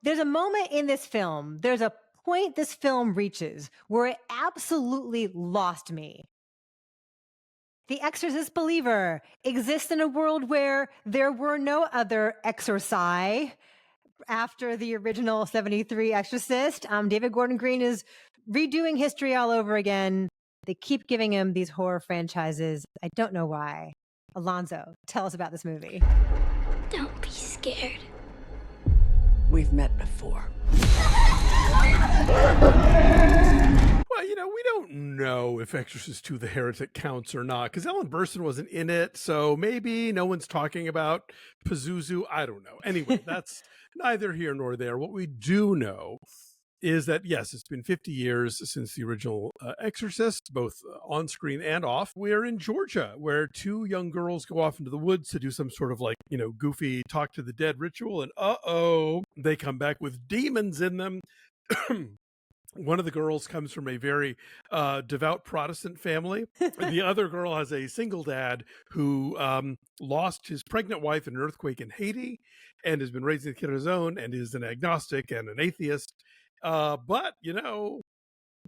There's a moment in this film, there's a point this film reaches where it absolutely lost me. The Exorcist believer exists in a world where there were no other exorci after the original 73 Exorcist. David Gordon Green is redoing history all over again. They keep giving him these horror franchises. I don't know why. Alonso, tell us about this movie. Don't be scared. We've met before. Well, we don't know if Exorcist II: The Heretic counts or not, because Ellen Burstyn wasn't in it, so maybe no one's talking about Pazuzu. I don't know. Anyway, that's neither here nor there. What we do know is that, yes, it's been 50 years since the original Exorcist, both on screen and off. We're in Georgia, where two young girls go off into the woods to do some sort of goofy talk to the dead ritual, and they come back with demons in them. One of the girls comes from a very devout Protestant family. The other girl has a single dad who lost his pregnant wife in an earthquake in Haiti and has been raising the kid on his own and is an agnostic and an atheist. But,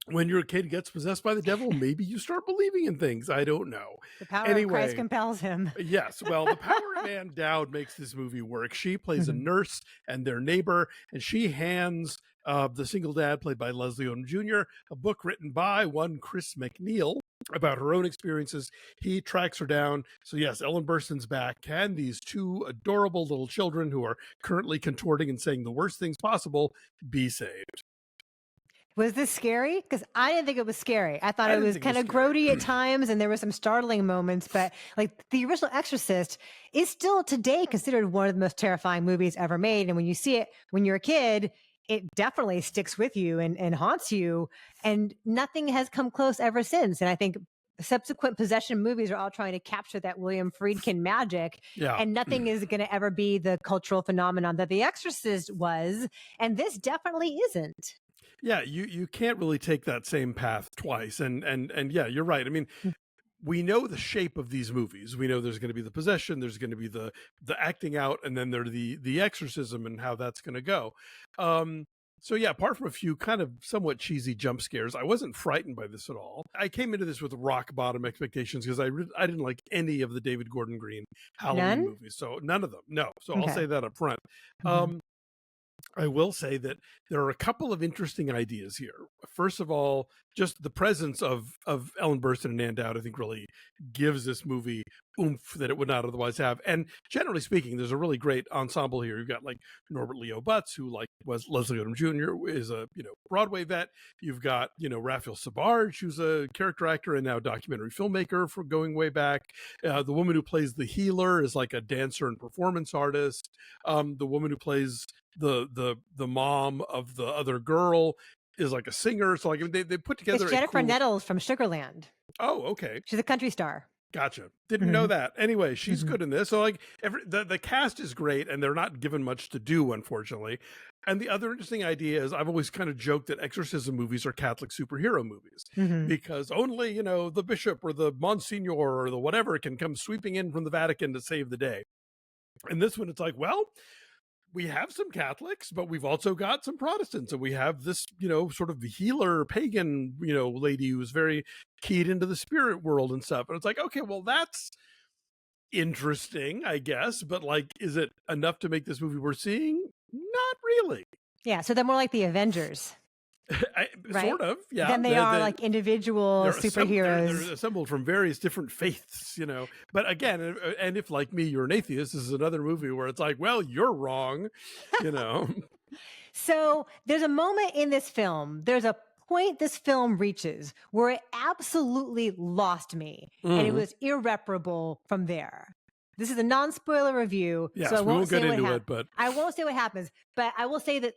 when your kid gets possessed by the devil, maybe you start believing in things. I don't know. The power of Christ compels him. Yes. Well, the power man Dowd makes this movie work. She plays a nurse and their neighbor, and she hands the single dad, played by Leslie Odom Jr., a book written by one Chris McNeil about her own experiences. He tracks her down. So yes, Ellen Burstyn's back. Can these two adorable little children who are currently contorting and saying the worst things possible be saved? Was this scary? Because I didn't think it was scary. I thought it was kind of grody at times, and there were some startling moments. But the original Exorcist is still today considered one of the most terrifying movies ever made. And when you see it when you're a kid, it definitely sticks with you and haunts you. And nothing has come close ever since. And I think subsequent possession movies are all trying to capture that William Friedkin magic. Yeah. And nothing is going to ever be the cultural phenomenon that The Exorcist was. And this definitely isn't. Yeah, you can't really take that same path twice. And yeah, you're right. I mean, we know the shape of these movies. We know there's going to be the possession, there's going to be the acting out, and then there's the exorcism and how that's going to go. So yeah, apart from a few kind of somewhat cheesy jump scares, I wasn't frightened by this at all. I came into this with rock bottom expectations because I didn't like any of the David Gordon Green Halloween movies. So none of them. No. So I'll say that up front. I will say that there are a couple of interesting ideas here. First of all, just the presence of Ellen Burstyn and Ann Dowd, I think, really gives this movie oomph that it would not otherwise have. And generally speaking, there's a really great ensemble here. You've got Norbert Leo Butz, who was Leslie Odom Jr., is a Broadway vet. You've got Raphael Sbarge, who's a character actor and now documentary filmmaker for going way back. The woman who plays the healer is like a dancer and performance artist. The woman who plays the mom of the other girl is like a singer. So they put together. It's Jennifer Nettles from Sugarland. Oh, okay. She's a country star. Gotcha. Didn't know that. Anyway, she's good in this. So the cast is great, and they're not given much to do, unfortunately. And the other interesting idea is I've always kind of joked that exorcism movies are Catholic superhero movies because only, the bishop or the Monsignor or the whatever can come sweeping in from the Vatican to save the day. And this one, it's like, well, we have some Catholics, but we've also got some Protestants, and we have this, sort of the healer pagan, lady who's very keyed into the spirit world and stuff. And it's like, okay, well, that's interesting, I guess, but is it enough to make this movie worth seeing? Not really. Yeah. So they're more like the Avengers. Right? Sort of, yeah. Then they are individual superheroes. They're assembled from various different faiths, But again, and if like me, you're an atheist, this is another movie where it's like, well, you're wrong, So there's a moment in this film, there's a point this film reaches where it absolutely lost me. And it was irreparable from there. This is a non-spoiler review, yes, so I won't get into it, but I won't say what happens, but I will say that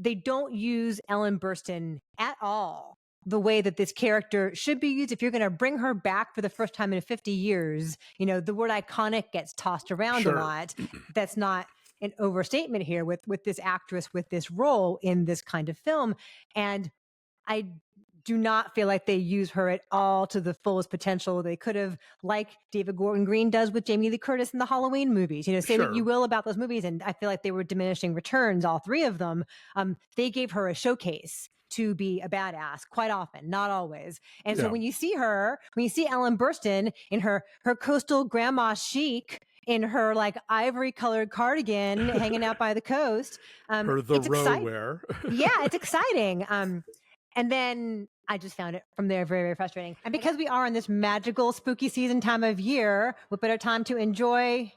they don't use Ellen Burstyn at all the way that this character should be used. If you're going to bring her back for the first time in 50 years, the word iconic gets tossed around a lot. That's not an overstatement here with this actress, with this role in this kind of film. And I do not feel like they use her at all to the fullest potential. They could have, like David Gordon Green does with Jamie Lee Curtis in the Halloween movies. Say what you will about those movies, and I feel like they were diminishing returns, all three of them. They gave her a showcase to be a badass quite often, not always. And so when you see Ellen Burstyn in her coastal grandma chic, in her like ivory colored cardigan hanging out by the coast, it's row wear. Yeah, it's exciting. And then I just found it from there very, very frustrating. And because we are in this magical spooky season time of year, what better time to enjoy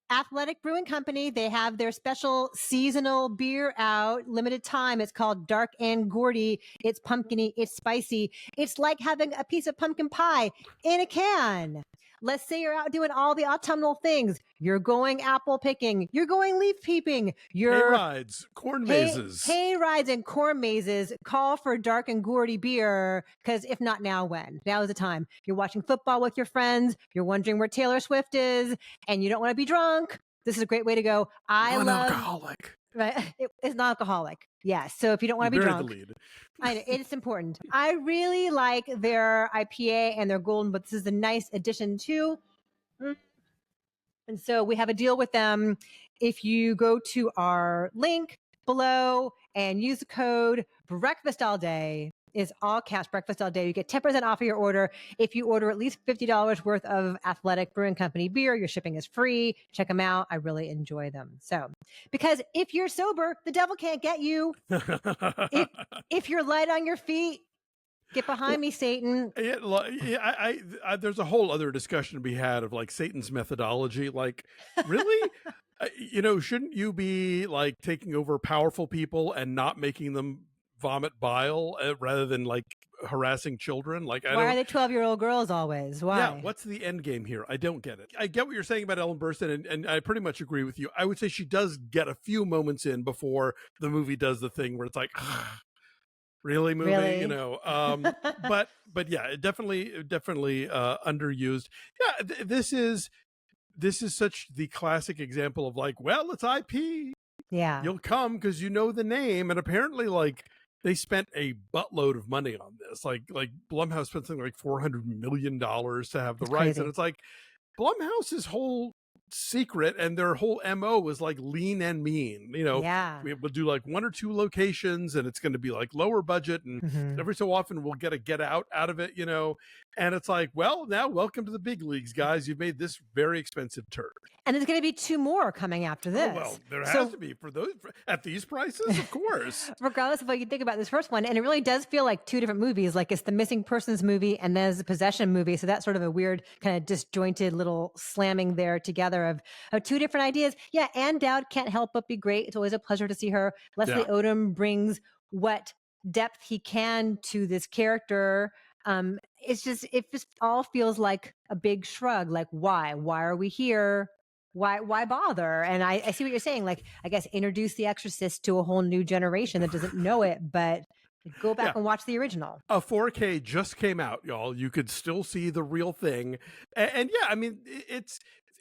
Athletic Brewing Company? They have their special seasonal beer out, limited time. It's called Dark and Gordy. It's pumpkiny, it's spicy. It's like having a piece of pumpkin pie in a can. Let's say you're out doing all the autumnal things. You're going apple picking. You're going leaf peeping. You're hay rides, corn mazes. Hay rides and corn mazes. Call for Dark and Gordy beer, because if not now, when? Now is the time. You're watching football with your friends. You're wondering where Taylor Swift is, and you don't want to be drunk. This is a great way to go. Non-alcoholic. Right, it's non-alcoholic. Yes. So if you don't want to be drunk, I know, it's important. I really like their IPA and their golden, but this is a nice addition too. And so we have a deal with them. If you go to our link below and use the code Breakfast All Day, is all cash, Breakfast All Day, you get 10% off of your order. If you order at least $50 worth of Athletic Brewing Company beer, your shipping is free. Check them out. I really enjoy them. So, because if you're sober, the devil can't get you. if you're light on your feet, get behind me, Satan. I there's a whole other discussion to be had of like Satan's methodology. Like, really? Shouldn't you be like taking over powerful people and not making them vomit bile rather than like harassing children? Like, why are they 12-year-old girls always? Why? Yeah, what's the end game here? I don't get it. I get what you're saying about Ellen Burstyn, and I pretty much agree with you. I would say she does get a few moments in before the movie does the thing where it's like, really, movie? Really? But yeah, definitely underused. Yeah, this is such the classic example of like, well, it's IP. Yeah, you'll come because you know the name, and apparently like they spent a buttload of money on this. Like Blumhouse spent something like $400 million to have the rights, crazy. and it's like Blumhouse's whole secret and their whole MO was like lean and mean. We'll do like 1 or 2 locations, and it's going to be like lower budget, and every so often we'll get a get out of it, and it's like, well, now welcome to the big leagues, guys. You've made this very expensive turd. And there's going to be 2 more coming after this. Oh, well, there has to be for those at these prices, of course. Regardless of what you think about this first one, and it really does feel like 2 different movies. Like it's the missing persons movie and then it's a possession movie. So that's sort of a weird kind of disjointed little slamming there together of 2 different ideas. Yeah, and Dowd can't help but be great. It's always a pleasure to see her. Leslie Odom brings what depth he can to this character. It just all feels like a big shrug. Like, why are we here? Why bother? And I see what you're saying. Like, I guess introduce The Exorcist to a whole new generation that doesn't know it, but go back and watch the original. A 4K just came out, y'all. You could still see the real thing. And yeah, I mean,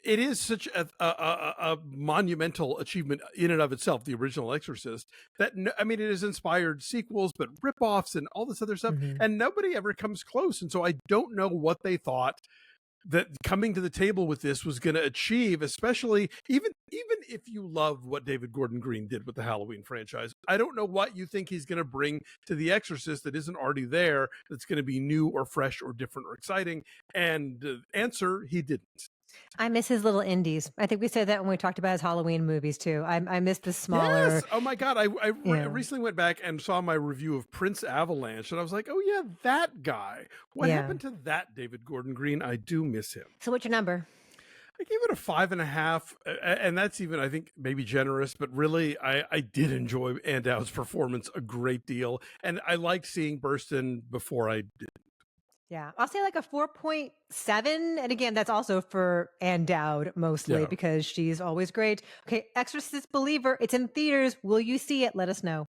it is such a monumental achievement in and of itself, the original Exorcist, that, I mean, it has inspired sequels, but ripoffs and all this other stuff, and nobody ever comes close. And so I don't know what they thought that coming to the table with this was going to achieve, especially even if you loved what David Gordon Green did with the Halloween franchise. I don't know what you think he's going to bring to The Exorcist that isn't already there, that's going to be new or fresh or different or exciting. And the answer, he didn't. I miss his little indies. I think we said that when we talked about his Halloween movies too. I miss the smaller. Yes. Oh my God. I recently went back and saw my review of Prince Avalanche, and I was like, oh yeah, that guy. What happened to that David Gordon Green? I do miss him. So what's your number? I gave it a 5.5, and that's even, I think, maybe generous, but really, I did enjoy Ann Dowd's performance a great deal, and I liked seeing Burstyn before I did. Yeah, I'll say like a 4.7. And again, that's also for Ann Dowd mostly because she's always great. Okay, Exorcist Believer. It's in theaters. Will you see it? Let us know.